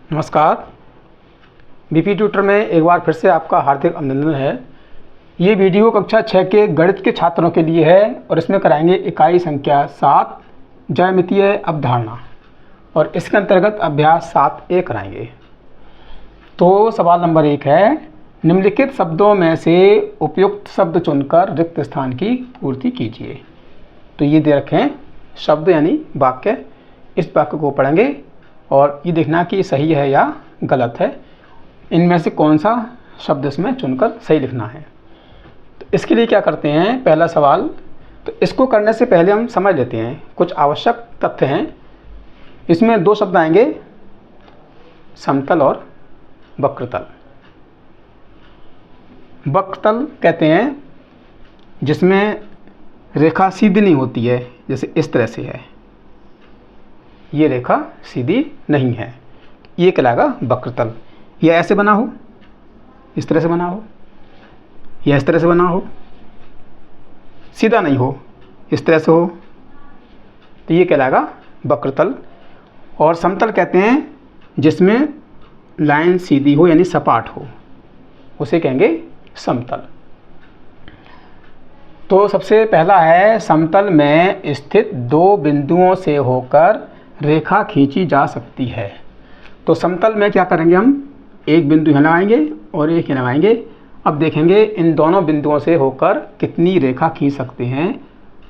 नमस्कार। BP tutor में एक बार फिर से आपका हार्दिक अभिनंदन है। ये वीडियो कक्षा 6 के गणित के छात्रों के लिए है और इसमें कराएंगे इकाई संख्या 7 ज्यामितीय अवधारणा और इसके अंतर्गत अभ्यास 7A कराएंगे। तो सवाल नंबर 1 है, निम्नलिखित शब्दों में से उपयुक्त शब्द चुनकर रिक्त स्थान की पूर्ति कीजिए। तो ये दे रखे हैं शब्द यानी वाक्य, इस वाक्य को पढ़ेंगे और ये देखना कि सही है या गलत है, इनमें से कौन सा शब्द इसमें चुनकर सही लिखना है। तो इसके लिए क्या करते हैं, पहला सवाल, तो इसको करने से पहले हम समझ लेते हैं कुछ आवश्यक तथ्य हैं। इसमें दो शब्द आएंगे, समतल और वक्रतल। वक्रतल कहते हैं जिसमें रेखा सीधी नहीं होती है, जैसे इस तरह से है, ये रेखा सीधी नहीं है, ये कहलाएगा वक्रतल। यह ऐसे बना हो, इस तरह से बना हो, या इस तरह से बना हो, सीधा नहीं हो, इस तरह से हो, तो ये कहलाएगा वक्रतल। और समतल कहते हैं जिसमें लाइन सीधी हो यानी सपाट हो, उसे कहेंगे समतल। तो सबसे पहला है, समतल में स्थित दो बिंदुओं से होकर रेखा खींची जा सकती है। तो समतल में क्या करेंगे, हम एक बिंदु यहाँ लगाएंगे और एक यहाँ लगाएंगे। अब देखेंगे इन दोनों बिंदुओं से होकर कितनी रेखा खींच सकते हैं।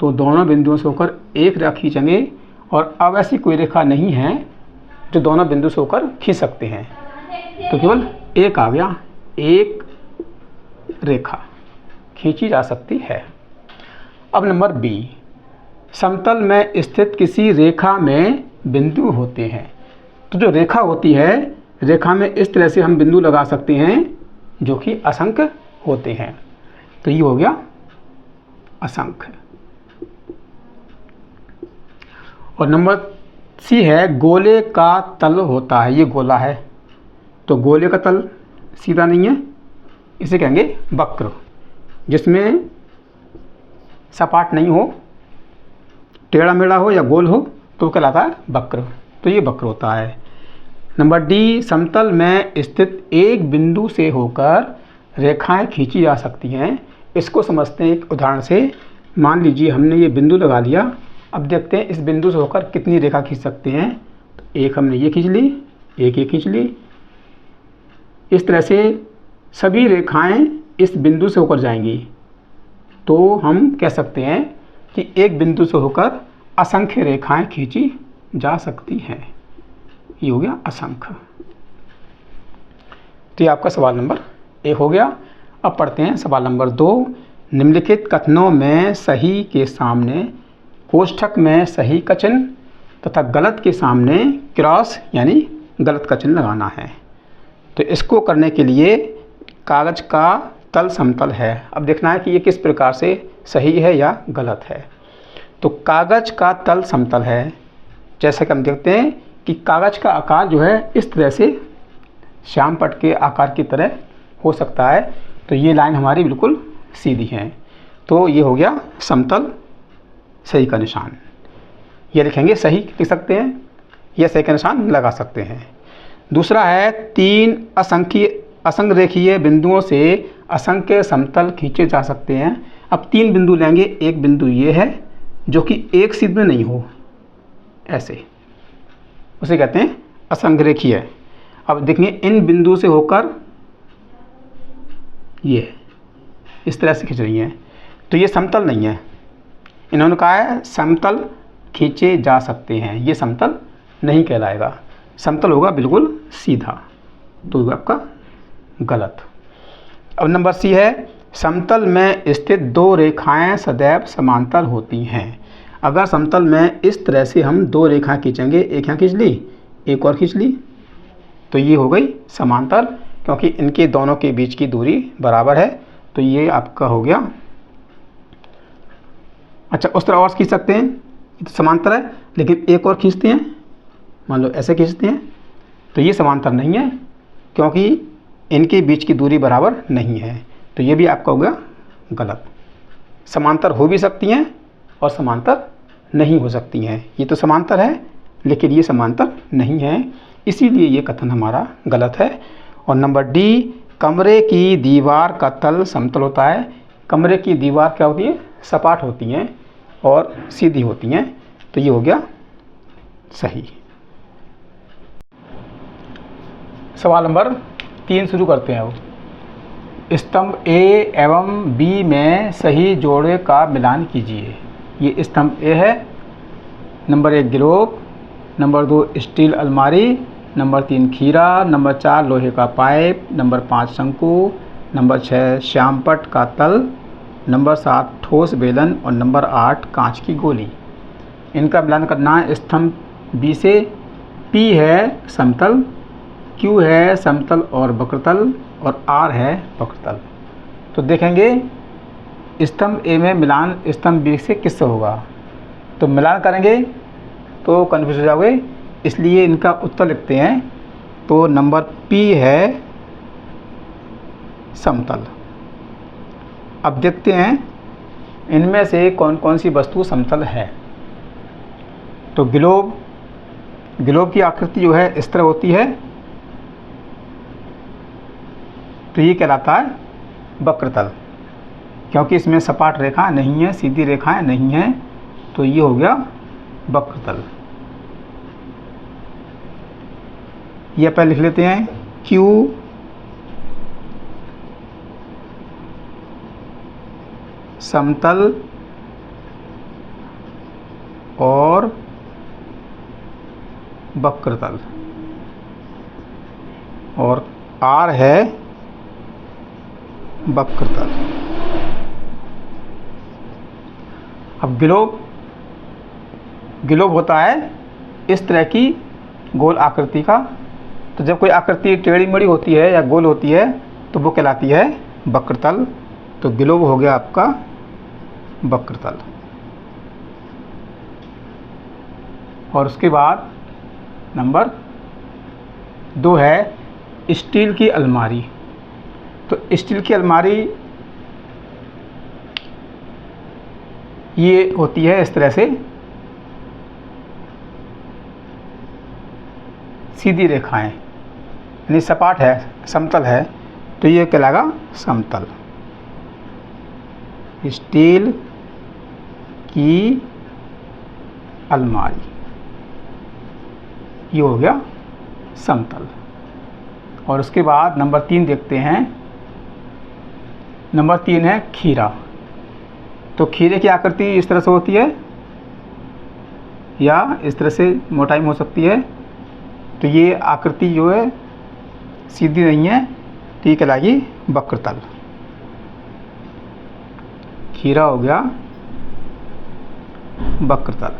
तो दोनों बिंदुओं से होकर एक रेखा खींचेंगे और अब ऐसी कोई रेखा नहीं है जो दोनों बिंदु से होकर खींच सकते हैं, तो केवल एक आ गया, एक रेखा खींची जा सकती है। अब नंबर बी, समतल में स्थित किसी रेखा में बिंदु होते हैं। तो जो रेखा होती है, रेखा में इस तरह से हम बिंदु लगा सकते हैं जो कि असंख्य होते हैं। तो ये हो गया असंख्य। और नंबर सी है, गोले का तल होता है। ये गोला है तो गोले का तल सीधा नहीं है, इसे कहेंगे वक्र। जिसमें सपाट नहीं हो, टेढ़ा मेढ़ा हो या गोल हो तो कहलाता है वक्र। तो ये वक्र होता है। नंबर डी, समतल में स्थित एक बिंदु से होकर रेखाएं खींची जा सकती हैं। इसको समझते हैं एक उदाहरण से। मान लीजिए हमने ये बिंदु लगा लिया, अब देखते हैं इस बिंदु से होकर कितनी रेखा खींच सकते हैं। तो एक हमने ये खींच ली, एक ये खींच ली, इस तरह से सभी रेखाएं इस बिंदु से होकर जाएंगी। तो हम कह सकते हैं कि एक बिंदु से होकर असंख्य रेखाएं खींची जा सकती हैं। ये हो गया असंख्य। तो ये आपका सवाल नंबर 1 हो गया। अब पढ़ते हैं सवाल नंबर 2। निम्नलिखित कथनों में सही के सामने कोष्ठक में सही का चिन्ह तथा गलत के सामने क्रॉस यानी गलत का चिन्ह लगाना है। तो इसको करने के लिए कागज का तल समतल है। अब देखना है कि ये किस प्रकार से सही है या गलत है। तो कागज का तल समतल है। जैसे कि हम देखते हैं कि कागज का आकार जो है इस तरह से श्याम पट्ट के आकार की तरह हो सकता है। तो ये लाइन हमारी बिल्कुल सीधी है। तो ये हो गया समतल, सही का निशान। ये लिखेंगे सही लिख सकते हैं या सही का निशान लगा सकते हैं। दूसरा है, तीन असंरेखीय बिंदुओं से असंख्य समतल खींचे जा सकते हैं। अब तीन बिंदु लेंगे, एक बिंदु ये है जो कि एक सीध में नहीं हो, ऐसे, उसे कहते हैं असंरेखीय। अब देखिए इन बिंदु से होकर ये इस तरह से खींच रही हैं, तो ये समतल नहीं है। इन्होंने कहा है समतल खींचे जा सकते हैं, ये समतल नहीं कहलाएगा। समतल होगा बिल्कुल सीधा, तो आपका गलत। अब नंबर सी है, समतल में स्थित दो रेखाएं सदैव समांतर होती हैं। अगर समतल में इस तरह से हम दो रेखाएं खींचेंगे, एक यहाँ खींच ली, एक और खींच ली, तो ये हो गई समांतर, क्योंकि इनके दोनों के बीच की दूरी बराबर है। तो ये आपका हो गया। अच्छा, उस तरह और खींच सकते हैं, ये तो समांतर है, लेकिन एक और खींचते हैं, मान लो ऐसे खींचते हैं, तो ये समांतर नहीं है क्योंकि इनके बीच की दूरी बराबर नहीं है। तो ये भी आपका हो गया गलत। समांतर हो भी सकती हैं और समांतर नहीं हो सकती हैं। ये तो समांतर है लेकिन ये समांतर नहीं है, इसीलिए ये कथन हमारा गलत है। और नंबर डी, कमरे की दीवार का तल समतल होता है। कमरे की दीवार क्या होती है? सपाट होती हैं और सीधी होती हैं, तो ये हो गया सही। सवाल नंबर 3 शुरू करते हैं। अब स्तंभ ए एवं बी में सही जोड़े का मिलान कीजिए। ये स्तंभ ए है, नंबर 1 गिलोब, नंबर 2 स्टील अलमारी, नंबर 3 खीरा, नंबर 4 लोहे का पाइप, नंबर 5 शंकु, नंबर 6 श्यामपट्ट का तल, नंबर 7 ठोस बेलन और नंबर 8 कांच की गोली। इनका मिलान करना है स्तंभ बी से। पी है समतल, क्यू है समतल और वक्रतल और आर है वक्रतल। तो देखेंगे स्तंभ ए में मिलान स्तंभ बी से किससे होगा, तो मिलान करेंगे तो कन्फ्यूज हो जाओगे, इसलिए इनका उत्तर लिखते हैं। तो नंबर पी है समतल। अब देखते हैं इनमें से कौन कौन सी वस्तु समतल है। तो गिलोब की आकृति जो है इस तरह होती है, तो ये कहलाता है वक्रतल, क्योंकि इसमें सपाट रेखा नहीं है, सीधी रेखाएं नहीं हैं, तो ये हो गया वक्रतल। ये पहले लिख लेते हैं क्यू समतल और वक्रतल, और आर है वक्रतल। अब गिलोब होता है इस तरह की गोल आकृति का। तो जब कोई आकृति टेढ़ी मेढ़ी होती है या गोल होती है तो वो कहलाती है वक्रतल। तो गिलोब हो गया आपका वक्रतल। और उसके बाद नंबर 2 है स्टील की अलमारी। तो स्टील की अलमारी ये होती है इस तरह से, सीधी रेखाएं, यानी सपाट है, समतल है, तो ये कहलाएगा समतल। स्टील की अलमारी ये हो गया समतल। और उसके बाद नंबर 3 देखते हैं। नंबर 3 है खीरा। तो खीरे की आकृति इस तरह से होती है या इस तरह से मोटाई में हो सकती है, तो ये आकृति जो है सीधी नहीं है, तो ये कहलाएगी वक्रतल। खीरा हो गया वक्रतल।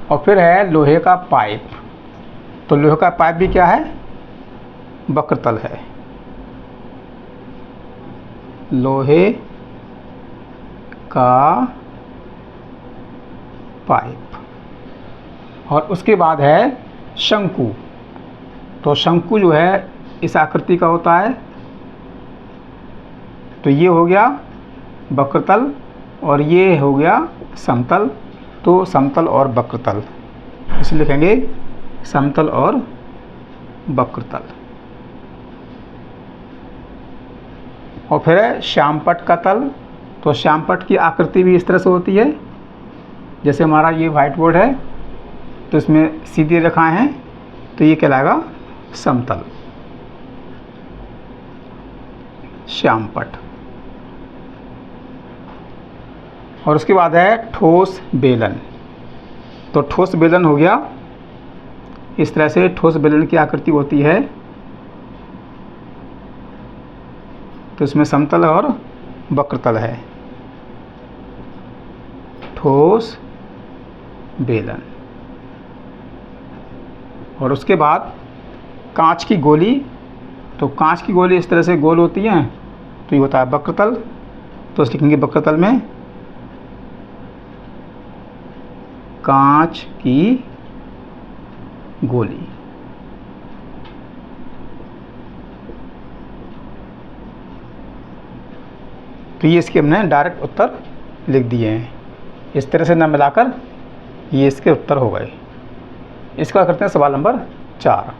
और फिर है लोहे का पाइप। तो लोहे का पाइप भी क्या है? वक्रतल है। लोहे का पाइप। और उसके बाद है शंकु। तो शंकु जो है इस आकृति का होता है, तो ये हो गया वक्रतल और ये हो गया समतल। तो समतल और वक्रतल, इसे लिखेंगे समतल और वक्रतल। और फिर है श्यामपट्ट का तल। तो श्यामपट्ट की आकृति भी इस तरह से होती है, जैसे हमारा ये व्हाइट बोर्ड है, तो इसमें सीधी रेखाएं हैं, तो ये कहलाएगा समतल, श्यामपट्ट। और उसके बाद है ठोस बेलन। तो ठोस बेलन हो गया इस तरह से, ठोस बेलन की आकृति होती है, तो इसमें समतल और वक्रतल है। ठोस बेलन। और उसके बाद कांच की गोली। तो कांच की गोली इस तरह से गोल होती हैं, तो ये होता है वक्रतल। तो इसे लिखेंगे वक्रतल में कांच की गोली। तो ये इसके हमने डायरेक्ट उत्तर लिख दिए हैं। इस तरह से ना मिलाकर ये इसके उत्तर हो गए। इसका करते हैं सवाल नंबर 4।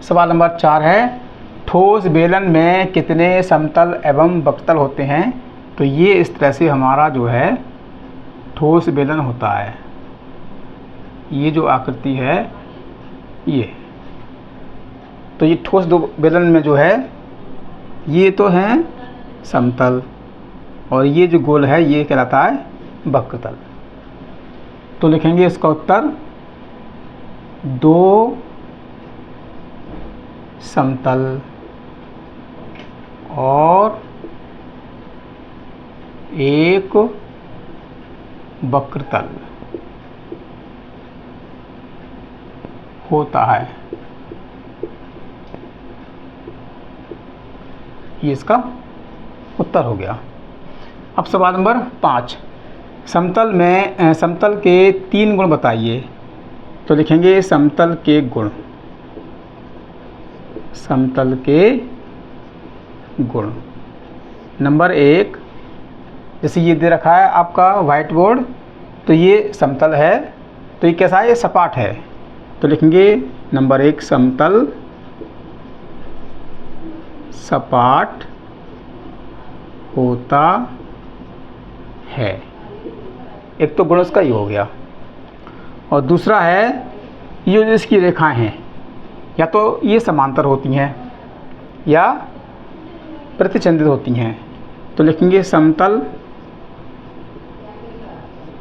सवाल नंबर 4 है, ठोस बेलन में कितने समतल एवं वक्रतल होते हैं। तो ये इस तरह से हमारा जो है ठोस बेलन होता है। ये जो आकृति है ये, तो ये ठोस दो बेलन में जो है ये तो है समतल और ये जो गोल है ये कहलाता है वक्रतल। तो लिखेंगे इसका उत्तर 2 समतल और 1 वक्रतल होता है। ये इसका उत्तर हो गया। अब सवाल नंबर 5, समतल के 3 गुण बताइए। तो लिखेंगे समतल के गुण। समतल के गुण नंबर 1, जैसे ये दे रखा है आपका व्हाइट बोर्ड, तो ये समतल है, तो ये कैसा है, ये सपाट है। तो लिखेंगे नंबर 1 समतल सपाट होता है। एक तो गुण उसका ये हो गया। और दूसरा है ये जो इसकी रेखाएं हैं या तो ये समांतर होती हैं या प्रतिचंदित होती हैं। तो लिखेंगे समतल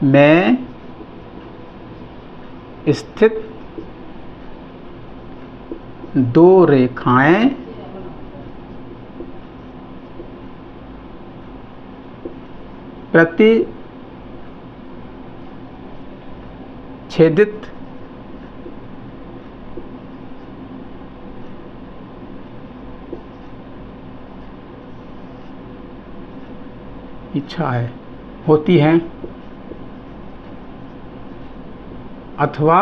में स्थित 2 रेखाएं प्रतिच्छेदित इच्छा है होती हैं अथवा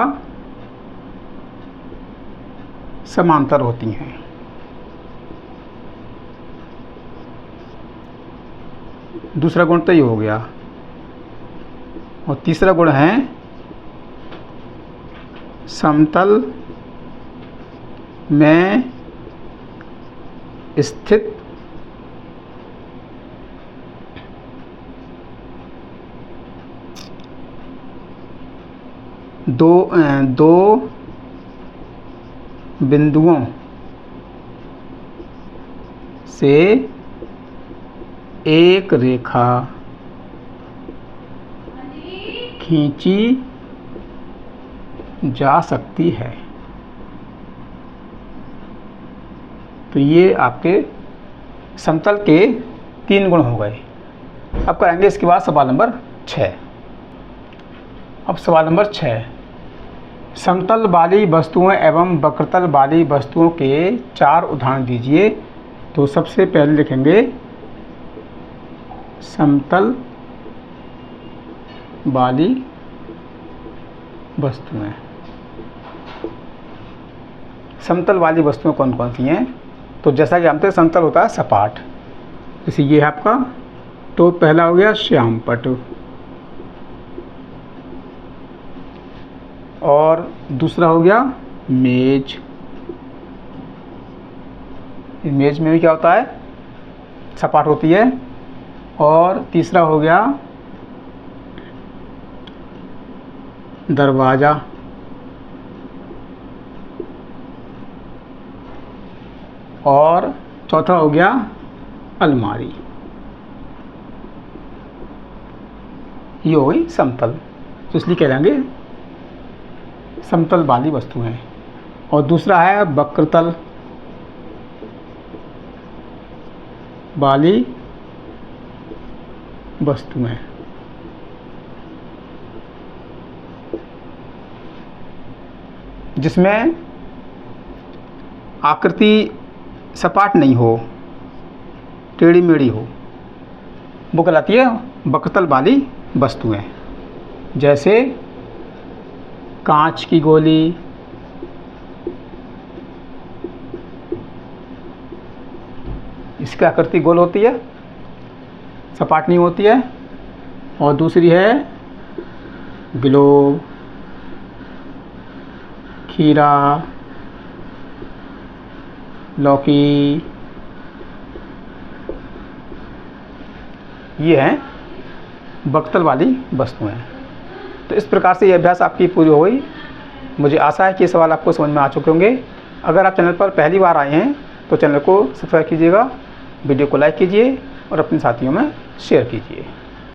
समांतर होती हैं। दूसरा गुण तो ये हो गया। और तीसरा गुण है समतल में स्थित दो बिंदुओं से एक रेखा खींची जा सकती है। तो ये आपके समतल के 3 गुण हो गए। अब करेंगे इसके बाद सवाल नंबर 6। अब सवाल नंबर 6, समतल वाली वस्तुओं एवं वक्रतल वाली वस्तुओं के 4 उदाहरण दीजिए। तो सबसे पहले लिखेंगे समतल वाली वस्तुएं। समतल वाली वस्तुएं कौन कौन सी हैं। तो जैसा कि जानते हैं समतल होता है सपाट। जैसे ये है आपका, तो पहला हो गया श्यामपट और दूसरा हो गया मेज। मेज में भी क्या होता है, सपाट होती है। और तीसरा हो गया दरवाज़ा। और चौथा हो गया अलमारी। ये हो गई समतल, तो इसलिए कहलाएंगे समतल वाली वस्तुएं। और दूसरा है वक्रतल वाली वस्तुएं। जिसमें आकृति सपाट नहीं हो, टेढ़ी मेढ़ी हो, वो कहलाती है वक्रतल वाली वस्तुएं। जैसे कांच की गोली, इसकी आकृति गोल होती है, सपाट नहीं होती है। और दूसरी है ग्लोब खीरा, लौकी, ये हैं बख्तल वाली वस्तुएं। तो इस प्रकार से ये अभ्यास आपकी पूरी हो गई। मुझे आशा है कि ये सवाल आपको समझ में आ चुके होंगे। अगर आप चैनल पर पहली बार आए हैं तो चैनल को सब्सक्राइब कीजिएगा, वीडियो को लाइक कीजिए और अपने साथियों में शेयर कीजिए।